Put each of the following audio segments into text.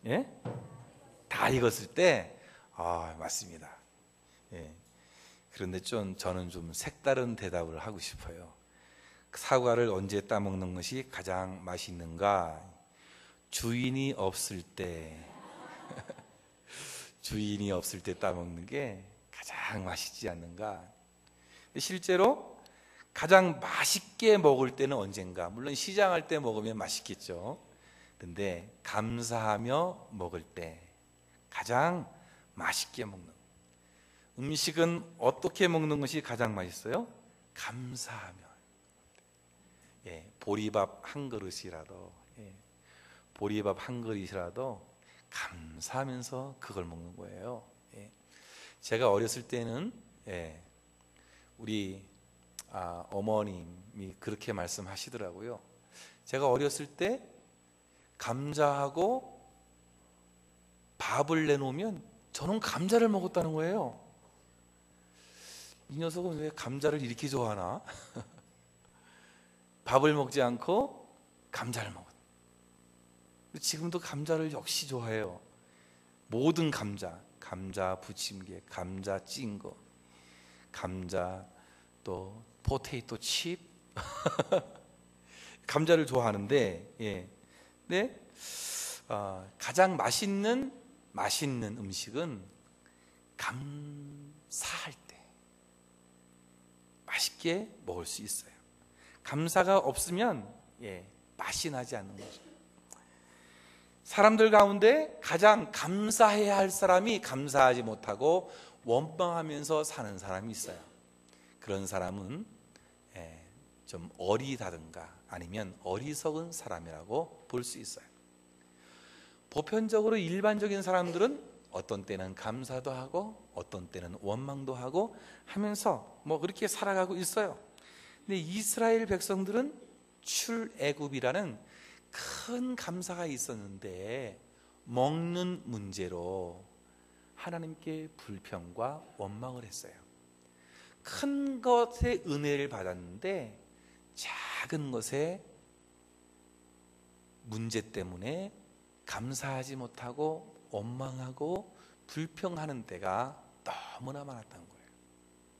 예? 다 익었을 때, 맞습니다. 예. 그런데 저는 좀 색다른 대답을 하고 싶어요. 사과를 언제 따먹는 것이 가장 맛있는가? 주인이 없을 때, 주인이 없을 때 따먹는 게 가장 맛있지 않는가? 실제로 가장 맛있게 먹을 때는 언젠가? 물론 시장할 때 먹으면 맛있겠죠. 근데 감사하며 먹을 때 가장 맛있게 먹는, 음식은 어떻게 먹는 것이 가장 맛있어요? 감사하며. 예, 보리밥 한 그릇이라도, 보리밥 한 그릇이라도 감사하면서 그걸 먹는 거예요. 예. 제가 어렸을 때는, 우리 어머님이 그렇게 말씀하시더라고요. 제가 어렸을 때 감자하고 밥을 내놓으면 저는 감자를 먹었다는 거예요. 이 녀석은 왜 감자를 이렇게 좋아하나? 밥을 먹지 않고 감자를 먹었다. 지금도 감자를 역시 좋아해요. 모든 감자, 감자 부침개, 감자 찐 거, 감자, 또 포테이토 칩, 감자를 좋아하는데, 네? 가장 맛있는 음식은 감사할 때 맛있게 먹을 수 있어요. 감사가 없으면 맛이 나지 않는 거죠. 사람들 가운데 가장 감사해야 할 사람이 감사하지 못하고 원망하면서 사는 사람이 있어요. 그런 사람은 좀 어리다든가 아니면 어리석은 사람이라고 볼 수 있어요. 보편적으로 일반적인 사람들은 어떤 때는 감사도 하고 어떤 때는 원망도 하고 하면서 그렇게 살아가고 있어요. 근데 이스라엘 백성들은 출애굽이라는 큰 감사가 있었는데 먹는 문제로 하나님께 불평과 원망을 했어요. 큰 것에 은혜를 받았는데 작은 것에 문제 때문에 감사하지 못하고 원망하고 불평하는 때가 너무나 많았다는 거예요.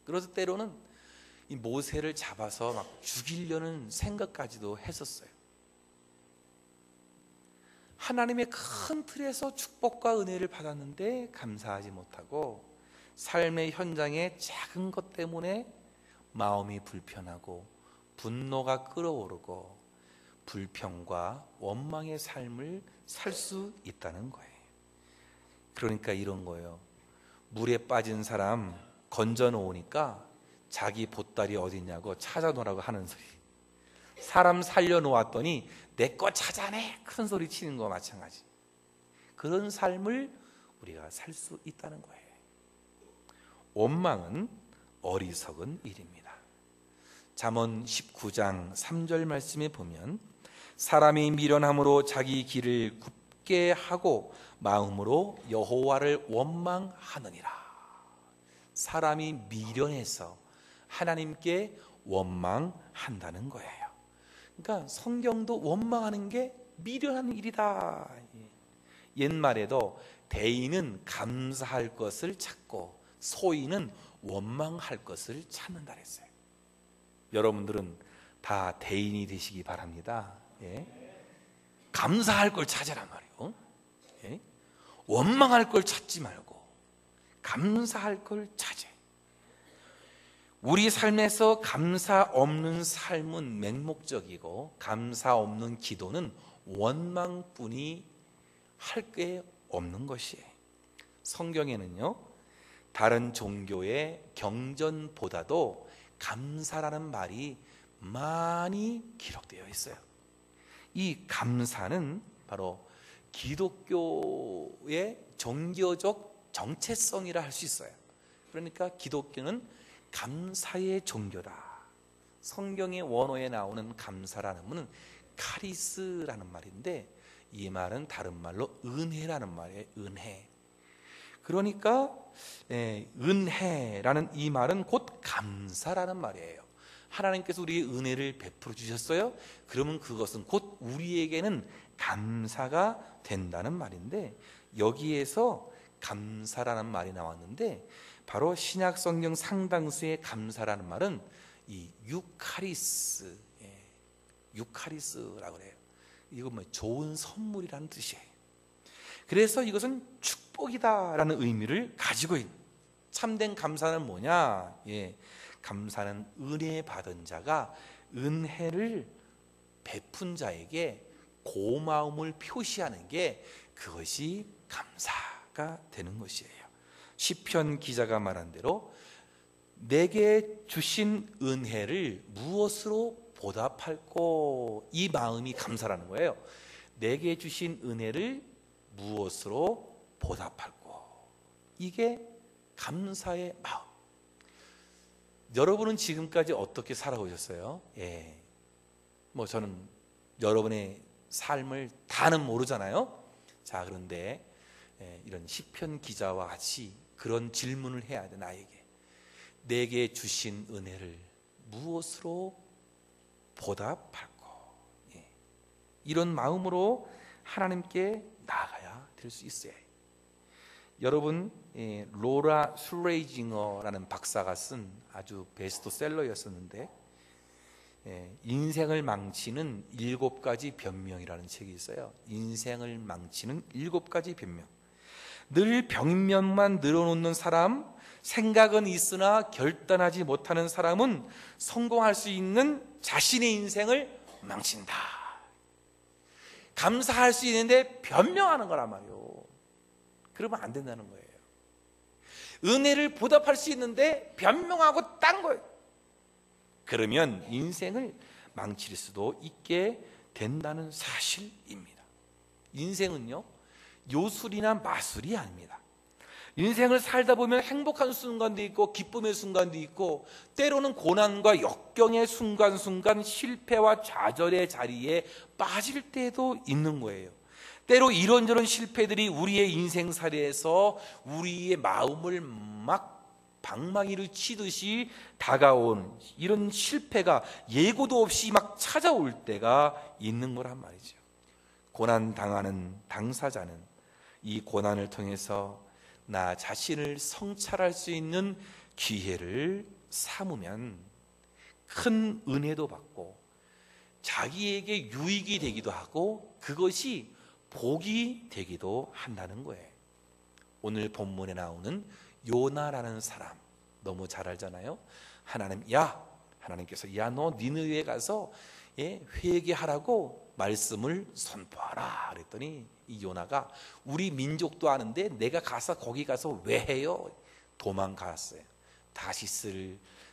그래서 때로는 이 모세를 잡아서 막 죽이려는 생각까지도 했었어요. 하나님의 큰 틀에서 축복과 은혜를 받았는데 감사하지 못하고 삶의 현장의 작은 것 때문에 마음이 불편하고 분노가 끓어오르고 불평과 원망의 삶을 살 수 있다는 거예요. 그러니까 이런 거예요. 물에 빠진 사람 건져 놓으니까 자기 보따리 어디 있냐고 찾아놓으라고 하는 소리. 사람 살려놓았더니 내 거 찾아내 큰 소리 치는 거 마찬가지. 그런 삶을 우리가 살 수 있다는 거예요. 원망은 어리석은 일입니다. 잠언 19장 3절 말씀에 보면 사람이 미련함으로 자기 길을 굽게 하고 마음으로 여호와를 원망하느니라. 사람이 미련해서 하나님께 원망한다는 거예요. 그러니까 성경도 원망하는 게 미련한 일이다. 옛말에도 대인은 감사할 것을 찾고 소인은 원망할 것을 찾는다 그랬어요. 여러분들은 다 대인이 되시기 바랍니다. 감사할 걸 찾으란 말이에요. 원망할 걸 찾지 말고 감사할 걸 찾아. 우리 삶에서 감사 없는 삶은 맹목적이고 감사 없는 기도는 원망뿐이 할 게 없는 것이에요. 성경에는요, 다른 종교의 경전보다도 감사라는 말이 많이 기록되어 있어요. 이 감사는 바로 기독교의 종교적 정체성이라 할 수 있어요. 그러니까 기독교는 감사의 종교다. 성경의 원어에 나오는 감사라는 말은 카리스라는 말인데 이 말은 다른 말로 은혜라는 말이에요. 은혜. 그러니까 은혜라는 이 말은 곧 감사라는 말이에요. 하나님께서 우리의 은혜를 베풀어 주셨어요. 그러면 그것은 곧 우리에게는 감사가 된다는 말인데, 여기에서 감사라는 말이 나왔는데, 바로 신약 성경 상당수의 감사라는 말은 이 유카리스, 유카리스라고 그래요. 이건 뭐 좋은 선물이라는 뜻이에요. 그래서 이것은 축복이다라는 의미를 가지고 있는, 참된 감사는 뭐냐? 감사는 은혜 받은 자가 은혜를 베푼 자에게 고마움을 표시하는 게, 그것이 감사가 되는 것이에요. 시편 기자가 말한 대로 내게 주신 은혜를 무엇으로 보답할꼬, 이 마음이 감사라는 거예요. 내게 주신 은혜를 무엇으로 보답할꼬, 이게 감사의 마음. 여러분은 지금까지 어떻게 살아오셨어요? 뭐 저는 여러분의 삶을 다는 모르잖아요. 자, 그런데 이런 시편 기자와 같이 그런 질문을 해야 돼. 나에게 내게 주신 은혜를 무엇으로 보답할꼬, 이런 마음으로 하나님께 나아가야 될 수 있어요. 여러분, 로라 슐레이징어라는 박사가 쓴 아주 베스트셀러였었는데, 인생을 망치는 7가지 변명이라는 책이 있어요. 인생을 망치는 7가지 변명. 늘 벽면만 늘어놓는 사람, 생각은 있으나 결단하지 못하는 사람은 성공할 수 있는 자신의 인생을 망친다. 감사할 수 있는데 변명하는 거란 말이에요. 그러면 안 된다는 거예요. 은혜를 보답할 수 있는데 변명하고 딴 거예요. 그러면 인생을 망칠 수도 있게 된다는 사실입니다. 인생은요, 요술이나 마술이 아닙니다. 인생을 살다 보면 행복한 순간도 있고 기쁨의 순간도 있고, 때로는 고난과 역경의 순간순간 실패와 좌절의 자리에 빠질 때도 있는 거예요. 때로 이런저런 실패들이 우리의 인생살이에서 우리의 마음을 막 방망이를 치듯이 다가온 이런 실패가 예고도 없이 막 찾아올 때가 있는 거란 말이죠. 고난당하는 당사자는 이 고난을 통해서 나 자신을 성찰할 수 있는 기회를 삼으면 큰 은혜도 받고 자기에게 유익이 되기도 하고, 그것이 복이 되기도 한다는 거예요. 오늘 본문에 나오는 요나라는 사람 너무 잘 알잖아요. 하나님께서 너 니느웨에 가서 회개하라고 말씀을 선포하라 그랬더니, 이 요나가 우리 민족도 아는데 내가 가서 거기 가서 왜 해요? 도망갔어요.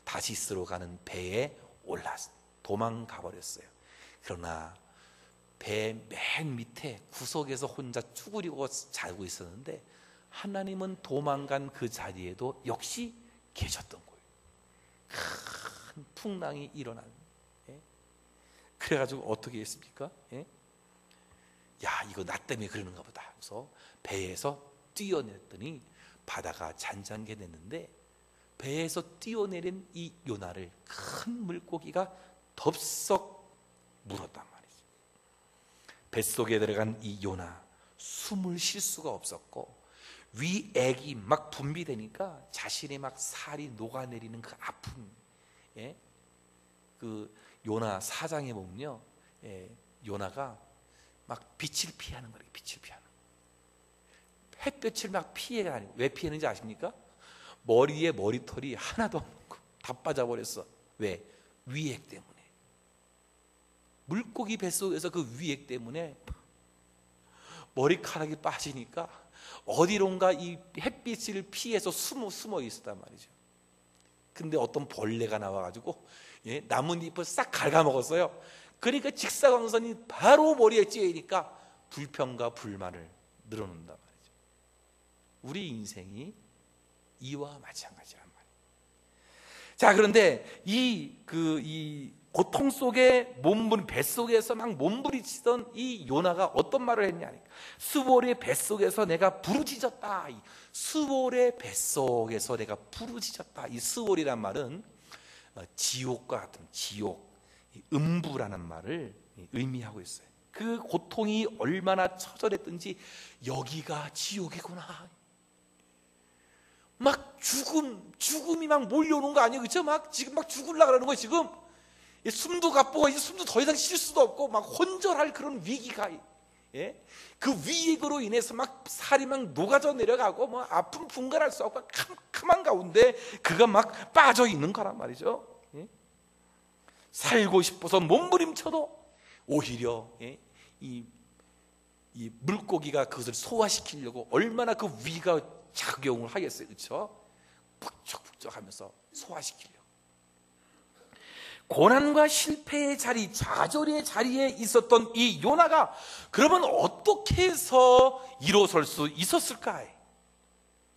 다시스로 가는 배에 올라서 도망가 버렸어요. 그러나 배 맨 밑에 구석에서 혼자 쭈그리고 자고 있었는데, 하나님은 도망간 그 자리에도 역시 계셨던 거예요. 큰 풍랑이 일어난. 그래가지고 어떻게 했습니까? 야, 이거 나 때문에 그러는가 보다. 그래서 배에서 뛰어냈더니 바다가 잔잔하게 됐는데, 배에서 뛰어내린 이 요나를 큰 물고기가 덥석 물었단 말이죠. 뱃속에 들어간 이 요나, 숨을 쉴 수가 없었고 위액이 막 분비되니까 자신의 막 살이 녹아내리는 그 아픔. 그 요나 4장에 보면요, 요나가 막 빛을 피하는 거예요. 빛을 피하는 거예요. 햇볕을 막 피해가는. 왜 피했는지 아십니까? 머리에 머리털이 하나도 없고 다 빠져버렸어. 왜? 위액 때문에. 물고기 뱃속에서 그 위액 때문에 머리카락이 빠지니까 어디론가 이 햇빛을 피해서 숨어 있었단 말이죠. 근데 어떤 벌레가 나와가지고 나뭇잎을 싹 갉아먹었어요. 그러니까 직사광선이 바로 머리에 찌으니까 불평과 불만을 늘어놓는단 말이죠. 우리 인생이 이와 마찬가지란 말이에요. 자, 그런데 이 고통 속에 뱃속에서 막 몸부림치던 이 요나가 어떤 말을 했냐? 수월의 뱃속에서 내가 부르짖었다. 수월의 뱃속에서 내가 부르짖었다. 이 수월이란 말은 지옥과 같은 지옥, 음부라는 말을 의미하고 있어요. 그 고통이 얼마나 처절했든지 여기가 지옥이구나. 막 죽음이 막 몰려오는 거 아니에요, 그렇죠? 막 지금 막 죽으려고 그러는 거예요. 지금 숨도 가쁘고 이제 숨도 더 이상 쉴 수도 없고 막 혼절할 그런 위기가, 그 위기로 인해서 막 살이 막 녹아져 내려가고 뭐 아픔 분간할 수 없고 캄캄한 가운데 그가 막 빠져 있는 거란 말이죠. 살고 싶어서 몸부림쳐도 오히려 이 물고기가 그것을 소화시키려고 얼마나 그 위가 작용을 하겠어요, 그렇죠? 북적북적하면서 소화시키려고. 고난과 실패의 자리, 좌절의 자리에 있었던 이 요나가 그러면 어떻게 해서 일어설 수 있었을까?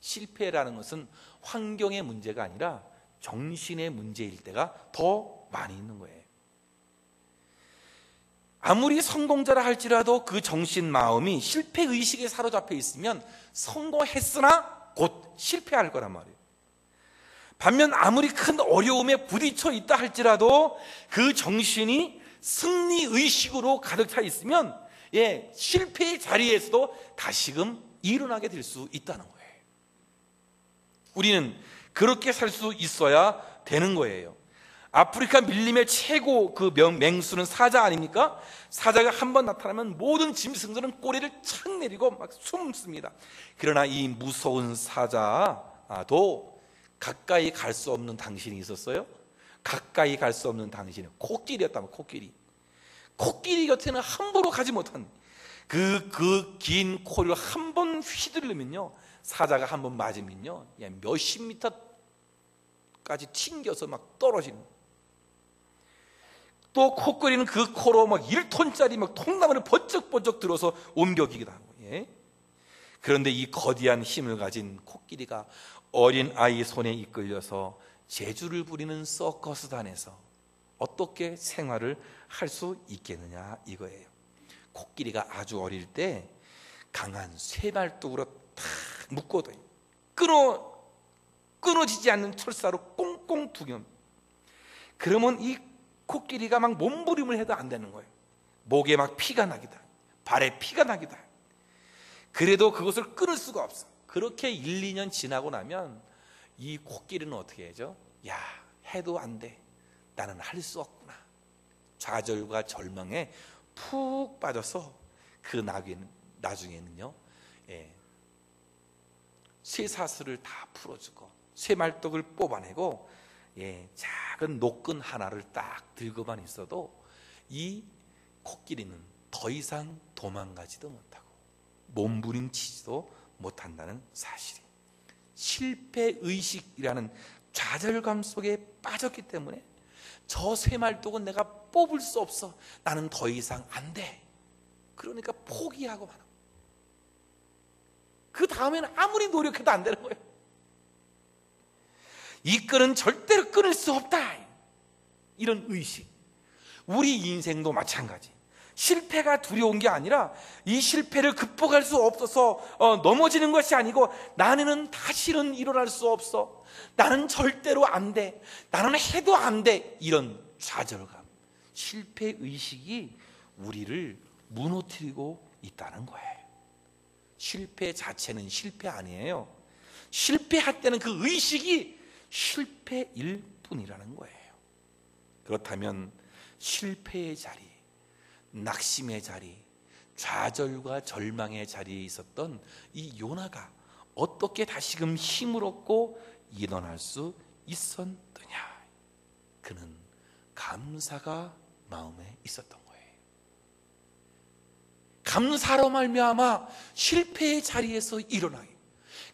실패라는 것은 환경의 문제가 아니라 정신의 문제일 때가 더 많이 있는 거예요. 아무리 성공자라 할지라도 그 정신 마음이 실패의식에 사로잡혀 있으면 성공했으나 곧 실패할 거란 말이에요. 반면 아무리 큰 어려움에 부딪혀 있다 할지라도 그 정신이 승리의식으로 가득 차 있으면 실패의 자리에서도 다시금 일어나게 될 수 있다는 거예요. 우리는 그렇게 살 수 있어야 되는 거예요. 아프리카 밀림의 최고 그 맹수는 사자 아닙니까? 사자가 한번 나타나면 모든 짐승들은 꼬리를 착 내리고 막 숨습니다. 그러나 이 무서운 사자도 가까이 갈 수 없는 당신이 있었어요. 가까이 갈 수 없는 당신은 코끼리였다면 코끼리 곁에는 함부로 가지 못한 그 긴 코를 한 번 휘두르면요, 사자가 한 번 맞으면요 몇십 미터까지 튕겨서 막 떨어지는. 또 코끼리는 그 코로 막 1톤짜리 막 통나무를 번쩍번쩍 들어서 옮겨기기도 하고. 그런데 이 거대한 힘을 가진 코끼리가 어린 아이 손에 이끌려서 재주를 부리는 서커스단에서 어떻게 생활을 할 수 있겠느냐 이거예요. 코끼리가 아주 어릴 때 강한 쇠발뚝으로 탁 묶어둬요. 끊어지지 않는 철사로 꽁꽁 두겸. 그러면 이 코끼리가 막 몸부림을 해도 안 되는 거예요. 목에 막 피가 나기다, 발에 피가 나기다. 그래도 그것을 끊을 수가 없어. 그렇게 1, 2년 지나고 나면 이 코끼리는 어떻게 하죠? 야, 해도 안 돼. 나는 할 수 없구나. 좌절과 절망에 푹 빠져서 그 나중에는요, 쇠사슬을 다 풀어주고 쇠말뚝을 뽑아내고 작은 노끈 하나를 딱 들고만 있어도 이 코끼리는 더 이상 도망가지도 못하고 몸부림치지도 못한다는 사실이, 실패의식이라는 좌절감 속에 빠졌기 때문에 저 쇠말뚝은 내가 뽑을 수 없어. 나는 더 이상 안 돼. 그러니까 포기하고 말아. 그 다음에는 아무리 노력해도 안 되는 거예요. 이 끈은 절대로 끊을 수 없다. 이런 의식. 우리 인생도 마찬가지. 실패가 두려운 게 아니라 이 실패를 극복할 수 없어서 넘어지는 것이 아니고 나는 다시는 일어날 수 없어. 나는 절대로 안 돼. 나는 해도 안 돼. 이런 좌절감, 실패의식이 우리를 무너뜨리고 있다는 거예요. 실패 자체는 실패 아니에요. 실패할 때는 그 의식이 실패일 뿐이라는 거예요. 그렇다면 실패의 자리, 낙심의 자리, 좌절과 절망의 자리에 있었던 이 요나가 어떻게 다시금 힘을 얻고 일어날 수 있었느냐? 그는 감사가 마음에 있었던 거예요. 감사로 말미암아 실패의 자리에서 일어나요.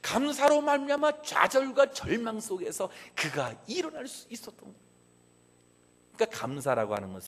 감사로 말미암아 좌절과 절망 속에서 그가 일어날 수 있었던 거예요. 그러니까 감사라고 하는 것은